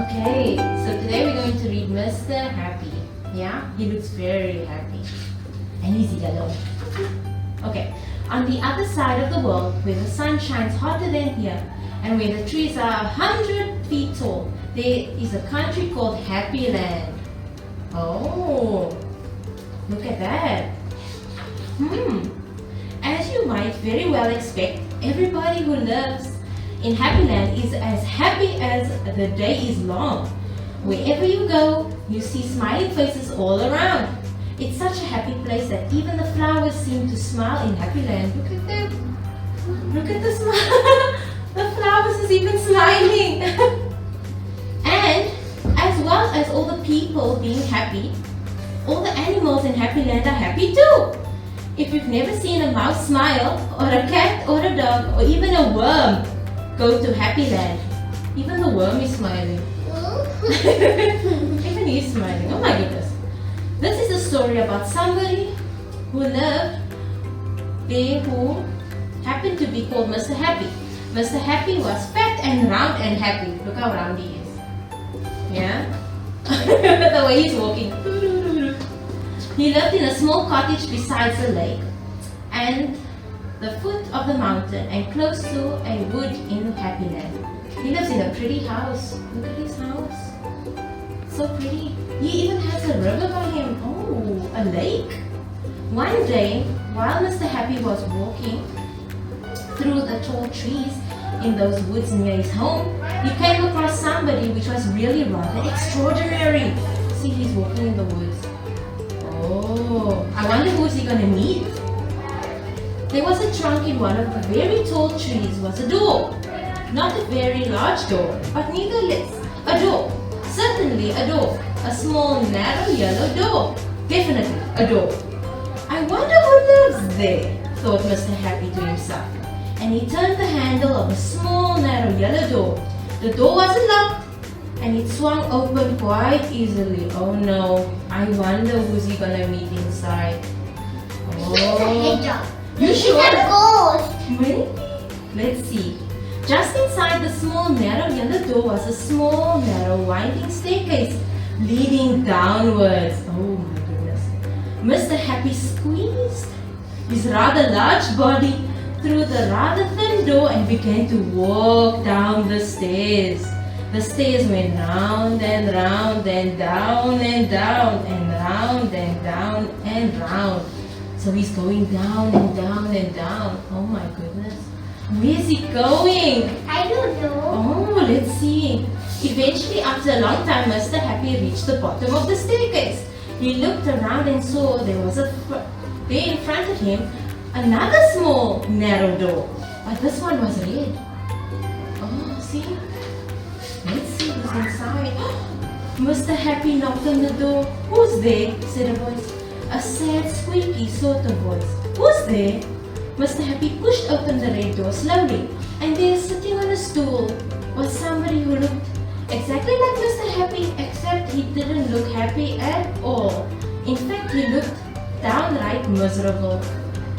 Okay, so today we're going to read Mr. Happy. Yeah, he looks very happy. And he's yellow. Okay, on the other side of the world, where the sun shines hotter than here, and where the trees are 100 feet tall, there is a country called Happy Land. Oh, look at that. As you might very well expect, everybody who lives in Happy Land is as happy as the day is long. Wherever you go, you see smiling faces all around. It's such a happy place that even the flowers seem to smile in Happy Land. Look at them. Look at the smile. The flowers is even smiling. And as well as all the people being happy, all the animals in Happy Land are happy too. If you've never seen a mouse smile, or a cat, or a dog, or even a worm, go to Happy Land. Even the worm is smiling. Even he's smiling. Oh my goodness. This is a story about somebody who lived there who happened to be called Mr. Happy. Mr. Happy was fat and round and happy. Look how round he is. Yeah? The way he's walking. He lived in a small cottage beside the lake and the foot of the mountain and close to a wood in Happy Land. He lives in a pretty house. Look at his house. So pretty. He even has a river by him. Oh, a lake. One day, while Mr. Happy was walking through the tall trees in those woods near his home, he came across somebody which was really rather extraordinary. See, he's walking in the woods. Oh, I wonder who's he gonna meet? There was a trunk in one of the very tall trees was a door. Not a very large door, but nevertheless a door. Certainly a door. A small, narrow, yellow door. Definitely a door. I wonder who lives there, thought Mr. Happy to himself. And he turned the handle of a small, narrow, yellow door. The door wasn't locked, and it swung open quite easily. Oh no, I wonder who's he gonna meet inside. Oh, you sure? It's a ghost. Maybe. Let's see. Just inside the small, narrow, yellow door was a small, narrow, winding staircase leading downwards. Oh my goodness. Mr. Happy squeezed his rather large body through the rather thin door and began to walk down the stairs. The stairs went round and round and down and down and round and down and round. So he's going down and down and down. Oh my goodness. Where is he going? I don't know. Oh, let's see. Eventually, after a long time, Mr. Happy reached the bottom of the staircase. He looked around and saw there was there in front of him another small, narrow door. But this one was red. Oh, see? Let's see who's inside. Mr. Happy knocked on the door. Who's there? Said a voice. A sad, squeaky sort of voice. Who's there? Mr. Happy pushed open the red door slowly, and there, sitting on a stool, was somebody who looked exactly like Mr. Happy, except he didn't look happy at all. In fact, he looked downright miserable.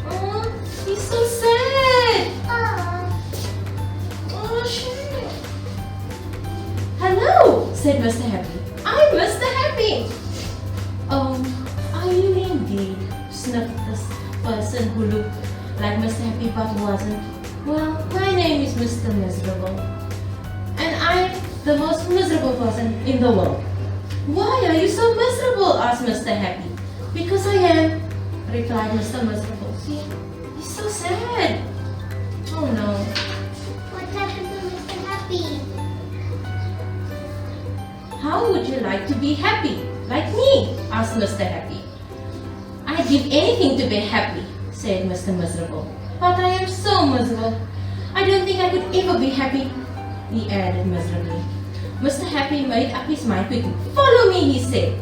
Oh, he's so sad. Oh, shit. Hello, said Mr. Happy. I'm Mr. Happy. Oh, are you indeed? Sniffed this person who looked like Mr. Happy but wasn't. Well, my name is Mr. Miserable. And I'm the most miserable person in the world. Why are you so miserable? Asked Mr. Happy. Because I am, replied Mr. Miserable. See, he's so sad. Oh no. What happened to Mr. Happy? How would you like to be happy? Like me? Asked Mr. Happy. I'd give anything to be happy, said Mr. Miserable. But I am so miserable. I don't think I could ever be happy, he added miserably. Mr. Happy made up his mind quickly. Follow me, he said.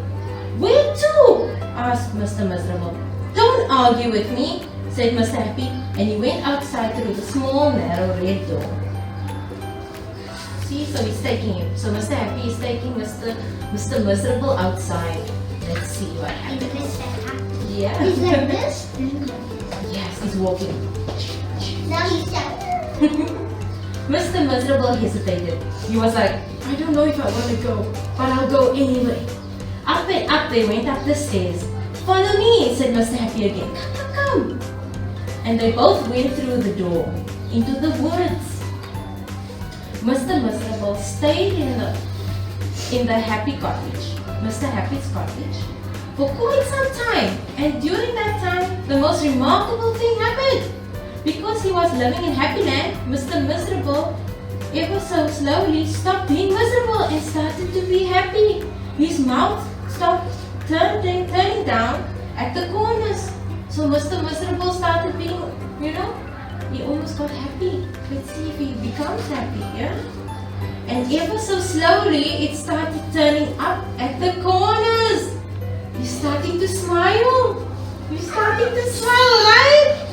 Where to? Asked Mr. Miserable. Don't argue with me, said Mr. Happy, and he went outside through the small, narrow red door. See, so he's taking him. So Mr. Happy is taking Mr. Miserable outside. Let's see what And happens. Mr. Happy. Yeah. Is like this? Yes, he's walking. Now he's sad. Mr. Miserable hesitated. He was like, I don't know if I want to go, but I'll go anyway. Up and up they went up the stairs. Follow me, said Mr. Happy again. Come, come, come. And they both went through the door into the woods. Mr. Miserable stayed in the Happy cottage, Mr. Happy's cottage, for quite some time. And during that time, the most remarkable thing happened. Because he was living in Happy Land, Mr. Miserable ever so slowly stopped being miserable and started to be happy. His mouth stopped turning down at the corners. So Mr. Miserable started being, he almost got happy. Let's see if he becomes happy, yeah? And ever so slowly, it started turning up at the corners. He's starting to smile. He's starting to smile, right?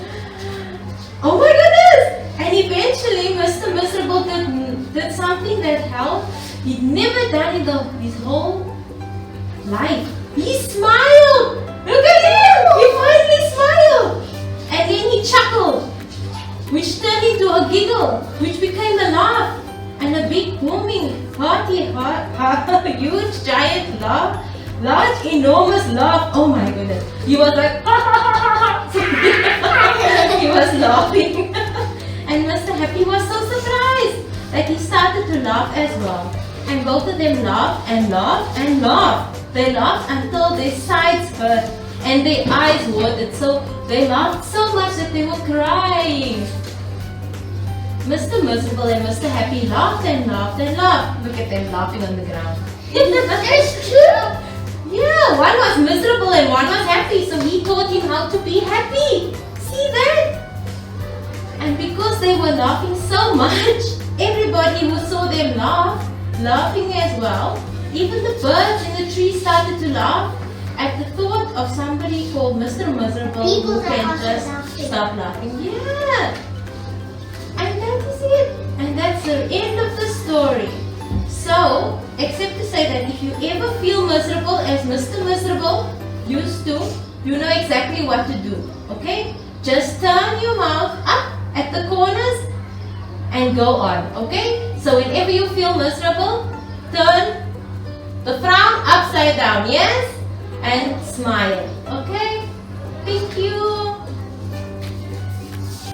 Oh my goodness! And eventually, Mr. Miserable did something that helped. He'd never done in his whole life. He smiled! Look at him! He finally smiled! And then he chuckled, which turned into a giggle, which became a laugh, and a big booming, hearty, huge, giant laugh, large, enormous laugh. Oh my goodness! He was like, he was laughing, and Mr. Happy was so surprised that he started to laugh as well. And both of them laughed and laughed and laughed. They laughed until their sides hurt and their eyes watered. So they laughed so much that they were crying. Mr. Miserable and Mr. Happy laughed and laughed and laughed. Look at them laughing on the ground. It's true. Yeah, one was miserable and one was happy. So he taught him how to be happy. See that? And because they were laughing so much, everybody who saw them laughing as well, even the birds in the tree started to laugh at the thought of somebody called Mr. Miserable People who can are just laughing. stop laughing. Yeah. And that is it. And that's the end of the story. So, except to say that if you ever feel miserable as Mr. Miserable used to, you know exactly what to do. Okay? Just turn your mouth up at the corners and go on. Okay? So whenever you feel miserable, turn the frown upside down. Yes? And smile. Okay? Thank you.